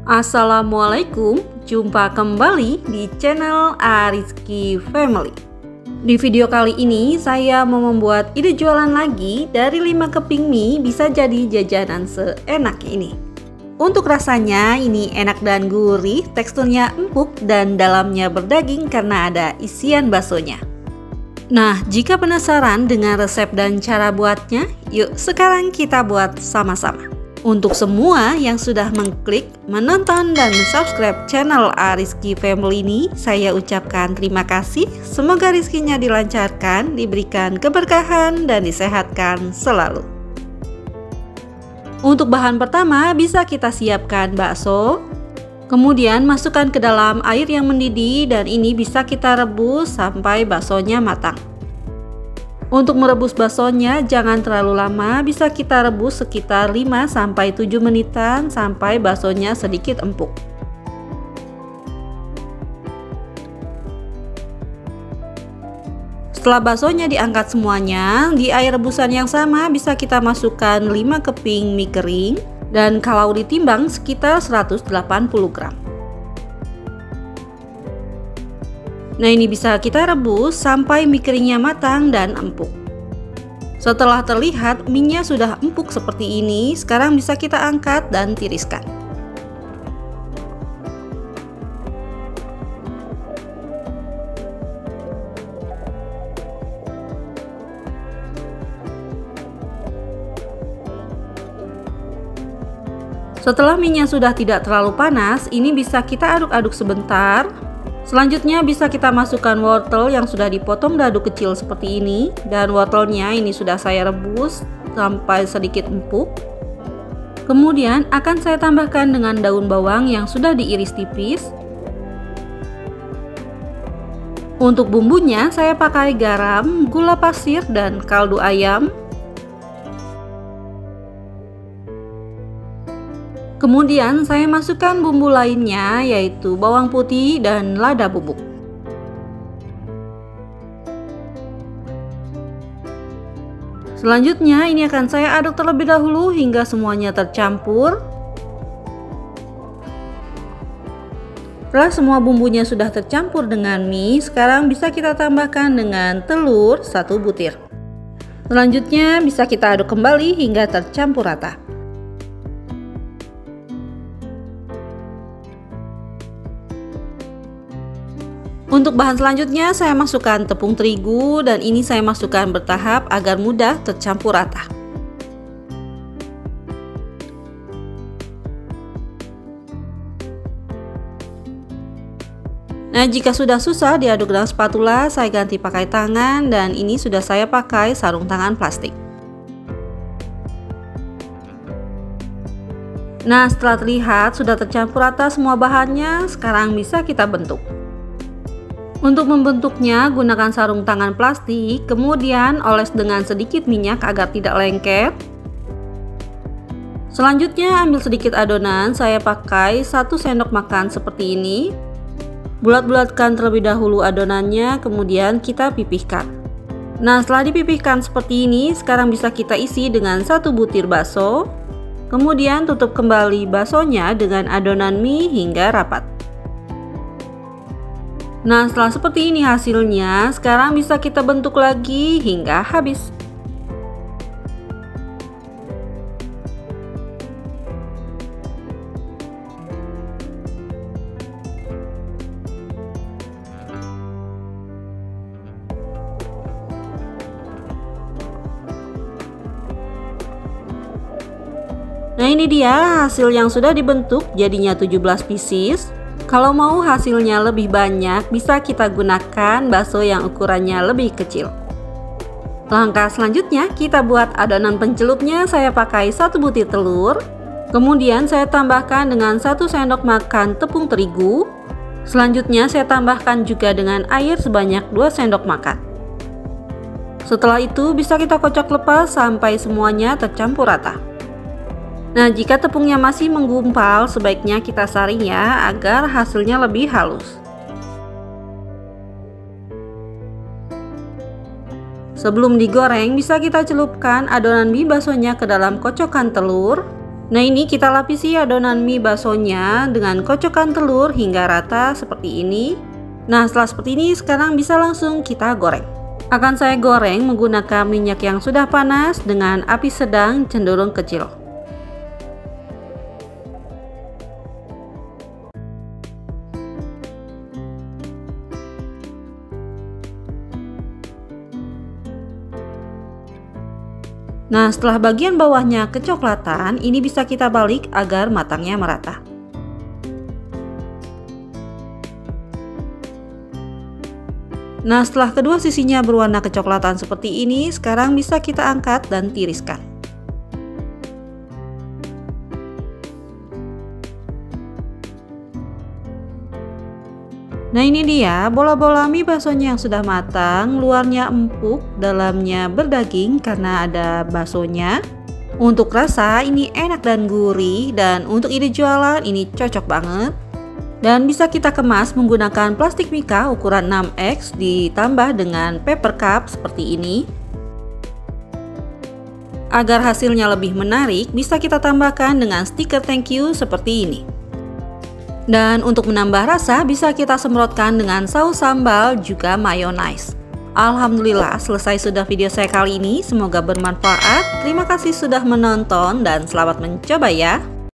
Assalamualaikum, jumpa kembali di channel Ariski Family. Di video kali ini saya mau membuat ide jualan lagi dari 5 keping mie bisa jadi jajanan seenak ini. Untuk rasanya ini enak dan gurih, teksturnya empuk dan dalamnya berdaging karena ada isian baksonya. Nah, jika penasaran dengan resep dan cara buatnya, yuk sekarang kita buat sama-sama. Untuk semua yang sudah mengklik, menonton, dan subscribe channel Ariski Family ini, saya ucapkan terima kasih. Semoga rezekinya dilancarkan, diberikan keberkahan, dan disehatkan selalu. Untuk bahan pertama, bisa kita siapkan bakso. Kemudian masukkan ke dalam air yang mendidih dan ini bisa kita rebus sampai baksonya matang. Untuk merebus baksonya jangan terlalu lama, bisa kita rebus sekitar 5-7 menitan sampai baksonya sedikit empuk. Setelah baksonya diangkat semuanya, di air rebusan yang sama bisa kita masukkan 5 keping mie kering dan kalau ditimbang sekitar 180 gram. Nah, ini bisa kita rebus sampai mie keringnya matang dan empuk. Setelah terlihat mie-nya sudah empuk seperti ini, sekarang bisa kita angkat dan tiriskan. Setelah mie-nya sudah tidak terlalu panas, ini bisa kita aduk-aduk sebentar. Selanjutnya bisa kita masukkan wortel yang sudah dipotong dadu kecil seperti ini, dan wortelnya ini sudah saya rebus sampai sedikit empuk. Kemudian akan saya tambahkan dengan daun bawang yang sudah diiris tipis. Untuk bumbunya saya pakai garam, gula pasir, dan kaldu ayam. Kemudian saya masukkan bumbu lainnya yaitu bawang putih dan lada bubuk. Selanjutnya ini akan saya aduk terlebih dahulu hingga semuanya tercampur. Setelah semua bumbunya sudah tercampur dengan mie, sekarang bisa kita tambahkan dengan telur 1 butir. Selanjutnya bisa kita aduk kembali hingga tercampur rata. Untuk bahan selanjutnya saya masukkan tepung terigu dan ini saya masukkan bertahap agar mudah tercampur rata. Nah, jika sudah susah diaduk dengan spatula, saya ganti pakai tangan dan ini sudah saya pakai sarung tangan plastik. Nah, setelah terlihat sudah tercampur rata semua bahannya, sekarang bisa kita bentuk. Untuk membentuknya, gunakan sarung tangan plastik, kemudian oles dengan sedikit minyak agar tidak lengket. Selanjutnya ambil sedikit adonan, saya pakai 1 sendok makan seperti ini. Bulat-bulatkan terlebih dahulu adonannya, kemudian kita pipihkan. Nah, setelah dipipihkan seperti ini, sekarang bisa kita isi dengan 1 butir bakso. Kemudian tutup kembali baksonya dengan adonan mie hingga rapat. Nah, setelah seperti ini hasilnya, sekarang bisa kita bentuk lagi hingga habis. Nah, ini dia hasil yang sudah dibentuk, jadinya 17 pieces. Kalau mau hasilnya lebih banyak, bisa kita gunakan bakso yang ukurannya lebih kecil. Langkah selanjutnya, kita buat adonan pencelupnya. Saya pakai 1 butir telur. Kemudian saya tambahkan dengan 1 sendok makan tepung terigu. Selanjutnya saya tambahkan juga dengan air sebanyak 2 sendok makan. Setelah itu bisa kita kocok lepas sampai semuanya tercampur rata. Nah, jika tepungnya masih menggumpal, sebaiknya kita saring ya, agar hasilnya lebih halus. Sebelum digoreng, bisa kita celupkan adonan mie baksonya ke dalam kocokan telur. Nah, ini kita lapisi adonan mie baksonya dengan kocokan telur hingga rata seperti ini. Nah, setelah seperti ini sekarang bisa langsung kita goreng. Akan saya goreng menggunakan minyak yang sudah panas dengan api sedang cenderung kecil. Nah, setelah bagian bawahnya kecoklatan, ini bisa kita balik agar matangnya merata. Nah, setelah kedua sisinya berwarna kecoklatan seperti ini, sekarang bisa kita angkat dan tiriskan. Nah, ini dia bola-bola mie baksonya yang sudah matang, luarnya empuk, dalamnya berdaging karena ada baksonya. Untuk rasa ini enak dan gurih, dan untuk ide jualan ini cocok banget. Dan bisa kita kemas menggunakan plastik mika ukuran 6X ditambah dengan paper cup seperti ini. Agar hasilnya lebih menarik, bisa kita tambahkan dengan stiker thank you seperti ini. Dan untuk menambah rasa bisa kita semprotkan dengan saus sambal juga mayonnaise. Alhamdulillah selesai sudah video saya kali ini, semoga bermanfaat. Terima kasih sudah menonton dan selamat mencoba ya.